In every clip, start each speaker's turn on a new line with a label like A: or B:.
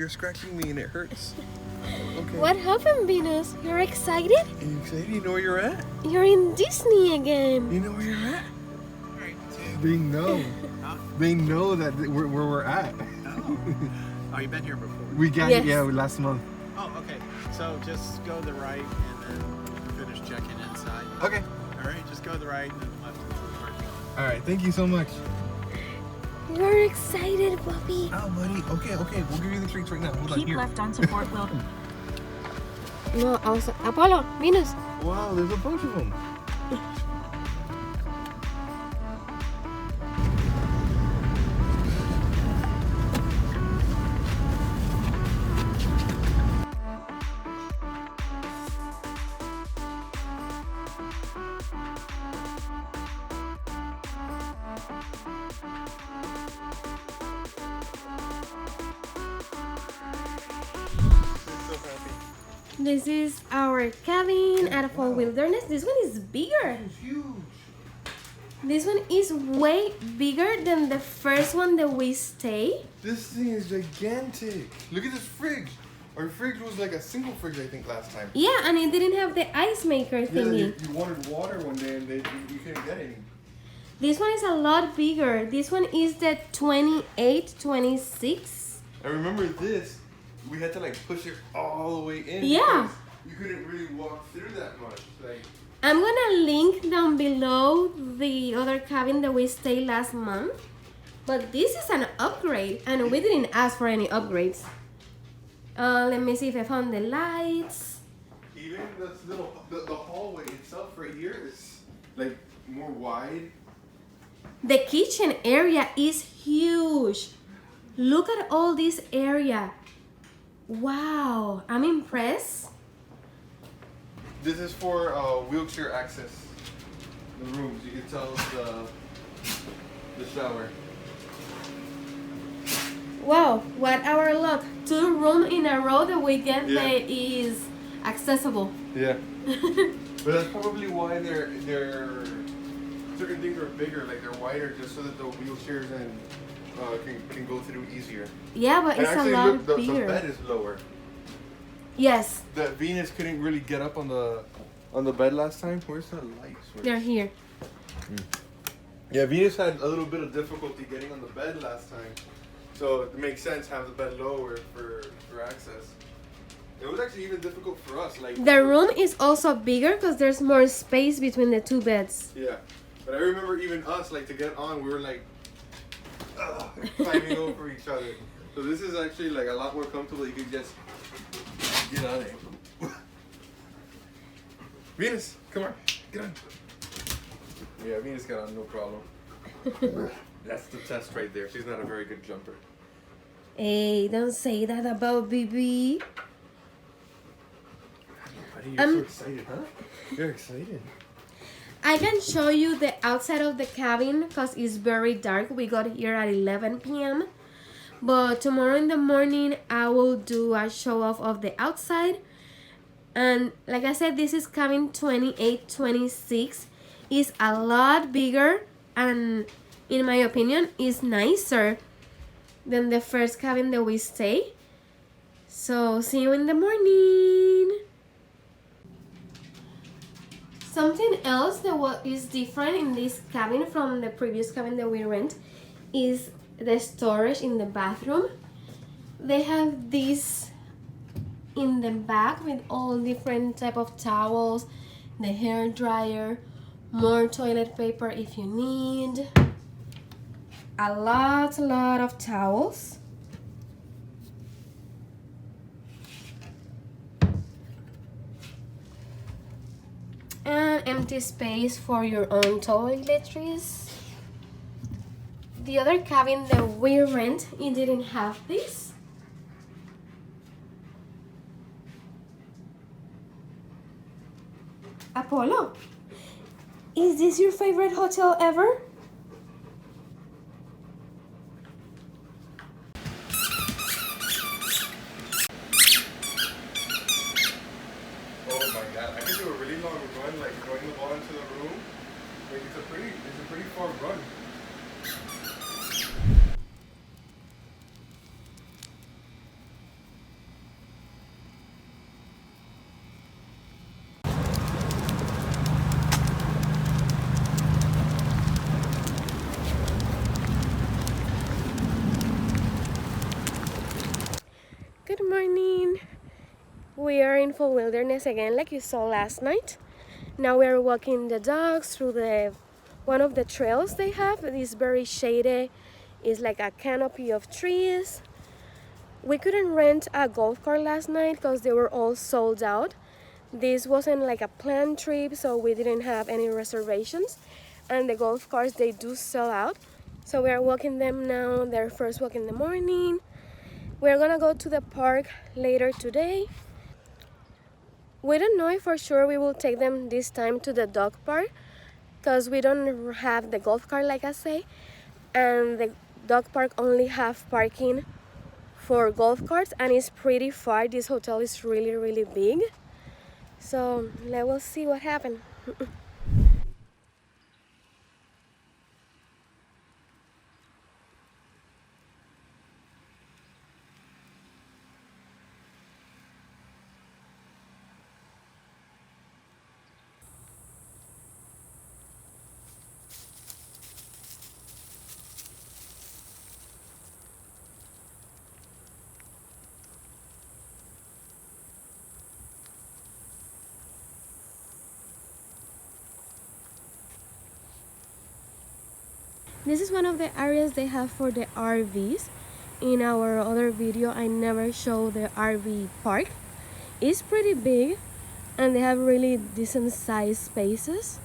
A: you're scratching me and it hurts. Okay.
B: What happened, Venus? You're excited?
A: Are you excited? You know where you're at?
B: You're in Disney again.
A: You know where you're at? They know. They know that where we're at.
C: Oh, you've been here before?
A: We got
B: Yes.
A: yeah, last month.
C: Oh, okay. So just go to the right and then finish checking inside.
A: Okay.
C: All right, just go to the right and then left into the parking lot.
A: All right. Thank you so much.
B: We're excited, Bobby.
A: Oh, buddy. Okay. We'll give you the treats right now. Hold on
D: Keep
A: here.
D: left onto Fort Wilton.
B: No, also Apollo, Venus.
A: Wow, there's a bunch of them.
B: This is our cabin at Fort Wilderness. This one is bigger.
A: It's huge.
B: This one is way bigger than the first one that we stayed.
A: This thing is gigantic. Look at this fridge. Our fridge was like a single fridge, I think, last time.
B: Yeah, and it didn't have the ice maker
A: Yeah,
B: thingy.
A: you wanted water one day and you couldn't get any.
B: This one is a lot bigger. This one is the 28, 26.
A: I remember this. We had to like push it all the way in.
B: Yeah.
A: because You couldn't really walk through that much. Like.
B: I'm gonna link down below the other cabin that we stayed last month. But this is an upgrade, and we didn't ask for any upgrades. Let me see if I found the lights.
A: Even this little the hallway itself right here is like more wide.
B: The kitchen area is huge. Look at all this area. Wow, I'm impressed.
A: This is for wheelchair access. The rooms, you can tell the shower.
B: Wow, what our luck. 2 rooms in a row that we get
A: Yeah.
B: that is accessible.
A: Yeah. But that's probably why they're certain things are bigger, like they're wider, just so that the wheelchairs and can go through easier.
B: Yeah, but
A: And
B: it's a
A: actually,
B: lot
A: look, the
B: bigger.
A: bed is lower.
B: Yes,
A: The Venus couldn't really get up on the bed last time. Where's the light switch?
B: they're here.
A: Yeah, Venus had a little bit of difficulty getting on the bed last time, so it makes sense to have the bed lower for access. It was actually even difficult for us. Like
B: The room is also bigger because there's more space between the 2 beds.
A: Yeah, but I remember even us, like to get on, we were like climbing over each other. So this is actually like a lot more comfortable. You can just get on it. Venus, come on, get on. Yeah, Venus got on, no problem. That's the test right there. She's not a very good jumper.
B: Hey, don't say that about BB.
A: Buddy, you're so excited, huh? You're excited.
B: I can show you the outside of the cabin because it's very dark. We got here at 11 p.m. But tomorrow in the morning, I will do a show off of the outside. And like I said, this is cabin 28, 26. It's a lot bigger and, in my opinion, is nicer than the first cabin that we stay. So, see you in the morning. Something else that is different in this cabin from the previous cabin that we rent is the storage in the bathroom. They have this in the back with all different type of towels, the hair dryer, more toilet paper if you need, a lot of towels. And empty space for your own toiletries. The other cabin that we rent, it didn't have this. Apollo, is this your favorite hotel ever?
A: Oh my god, I could do a really long run, like throwing the ball into the room. Like it's a pretty far run.
B: we are in full wilderness again, like you saw last night. Now we are walking the dogs through one of the trails they have. It's very shady. It's like a canopy of trees. We couldn't rent a golf cart last night because they were all sold out. This wasn't like a planned trip, so we didn't have any reservations. And the golf carts, they do sell out. So we are walking them now. Their first walk in the morning. We're gonna go to the park later today. We don't know if for sure we will take them this time to the dog park because we don't have the golf cart, like I say, and the dog park only have parking for golf carts, and it's pretty far. This hotel is really big, so let's see what happens. This is one of the areas they have for the RVs. In our other video, I never showed the RV park. It's pretty big, and they have really decent sized spaces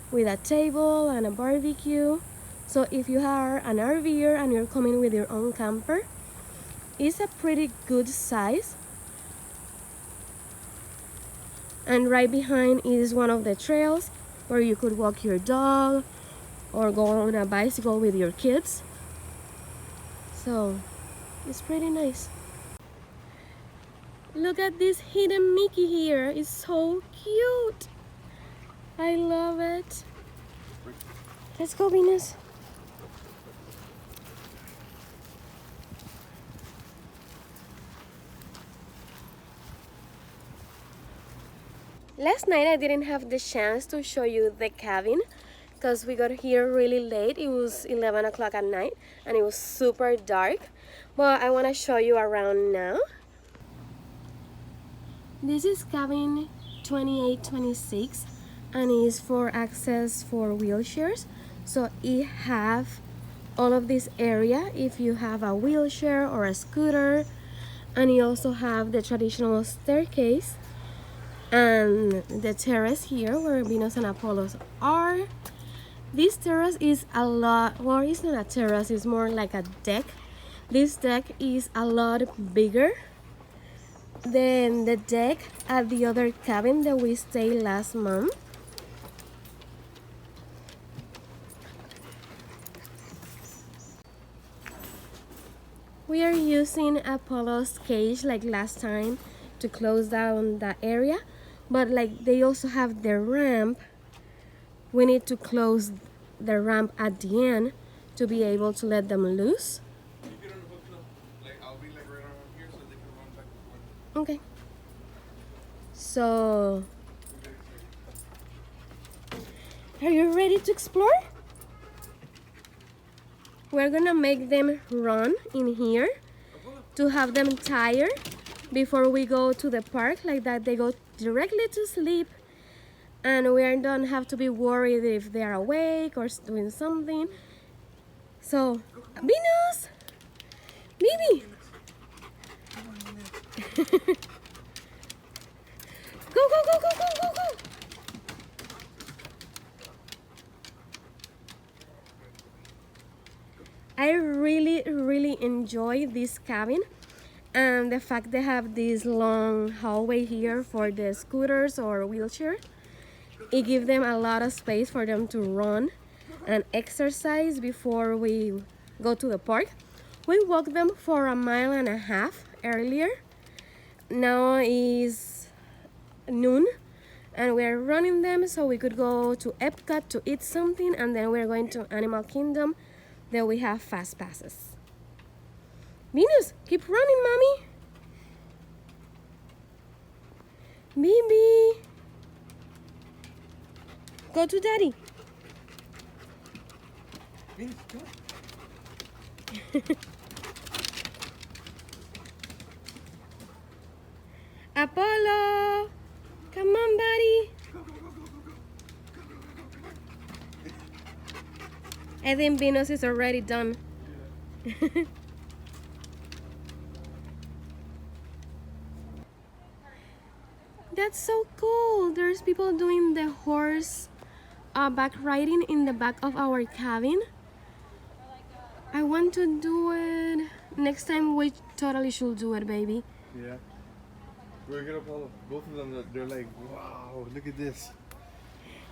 B: with a table and a barbecue. So if you are an RVer and you're coming with your own camper, it's a pretty good size. And right behind is one of the trails where you could walk your dog or go on a bicycle with your kids. So it's pretty nice. Look at this hidden Mickey here. It's so cute. I love it. Let's go, Venus. Last night I didn't have the chance to show you the cabin because we got here really late. It was 11 o'clock at night and it was super dark, but I want to show you around now. This is cabin 2826 and is for access for wheelchairs, so it have all of this area if you have a wheelchair or a scooter, and you also have the traditional staircase and the terrace here where Venus and Apollos are. This terrace is a lot, well, it's not a terrace, it's more like a deck. This deck is a lot bigger than the deck at the other cabin that we stayed last month. We are using Apollo's cage like last time to close down that area, but like they also have the ramp. We need to close the ramp at the end to be able to let them loose. Okay. So, are you ready to explore? We're gonna make them run in here to have them tired before we go to the park, like that they go directly to sleep. And we don't have to be worried if they are awake or doing something. So, Venus! Bibi! Go, go, go, go, go, go, go! I really enjoy this cabin, and the fact they have this long hallway here for the scooters or wheelchair. It gives them a lot of space for them to run and exercise before we go to the park. We walked them for 1.5 miles earlier. Now is noon and we're running them so we could go to Epcot to eat something, and then we're going to Animal Kingdom. Then we have fast passes. Venus, keep running, mommy. Bibi. Go to daddy.
A: Venus, come on.
B: Apollo! Come on, buddy. I think Venus is already done. That's so cool. There's people doing the horse back riding in the back of our cabin. I want to do it. Next time we totally should do it, baby.
A: Yeah. We're gonna follow both of them. They're like, wow, look at this.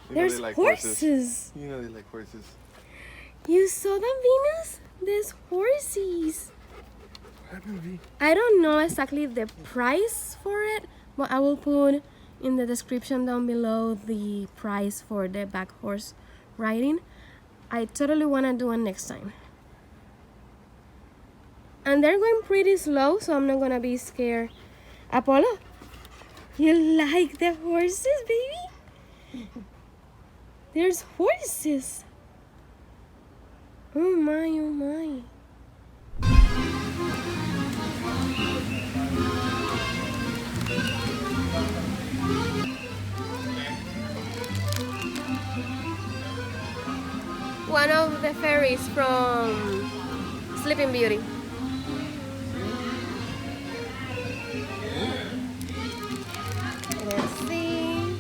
A: You know
B: There's
A: they like
B: horses.
A: You know they like horses.
B: You saw that, Venus? There's horses.
A: What happened, V?
B: I don't know exactly the price for it, but I will put in the description down below the price for the back horse riding. I totally want to do it next time. And they're going pretty slow, so I'm not going to be scared. Apollo, you like the horses, baby? There's horses. Oh my, oh my. One of the ferries from Sleeping Beauty. Let's see.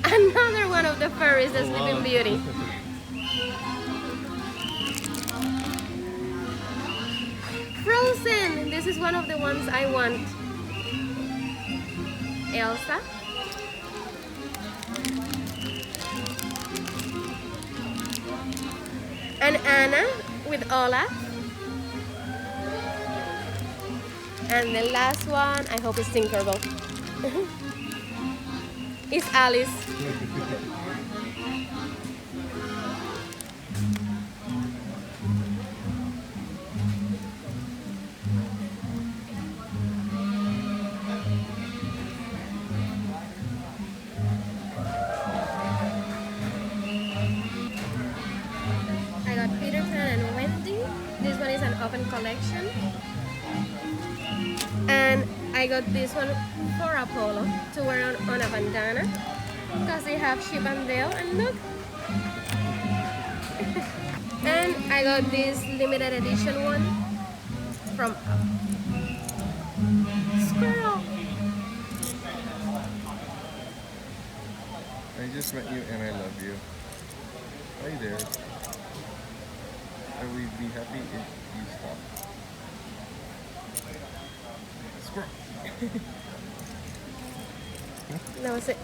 B: Another one of the ferries, the Sleeping Beauty. Frozen! This is one of the ones I want. Elsa. And Anna with Olaf. And the last one, I hope it's Tinkerbell. It's Alice. I got Peter Pan and Wendy. This one is an open collection. And I got this one for Apollo to wear on a bandana because they have Chip and Dale, and look. And I got this limited edition one from Squirrel.
A: I just met you and I love you. Hi there. I would be happy if you stop. Squirrel.
B: That was it.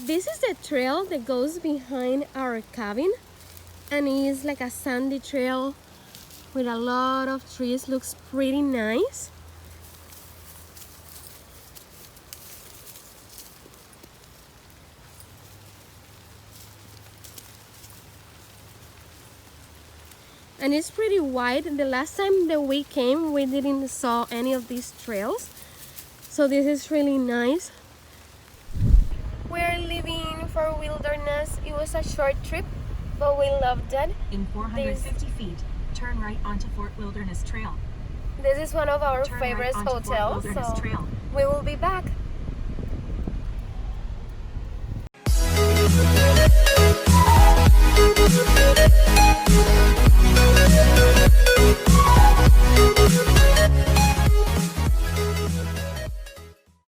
B: This is the trail that goes behind our cabin, and it's like a sandy trail with a lot of trees. Looks pretty nice. And it's pretty wide. The last time that we came, we didn't saw any of these trails, so this is really nice. We're leaving for Wilderness. It was a short trip, but we loved it.
D: In 450 feet, turn right onto Fort Wilderness Trail.
B: This is one of our
D: Turn
B: favorite
D: right onto Fort
B: hotels,
D: Wilderness
B: so
D: Trail.
B: we will be back.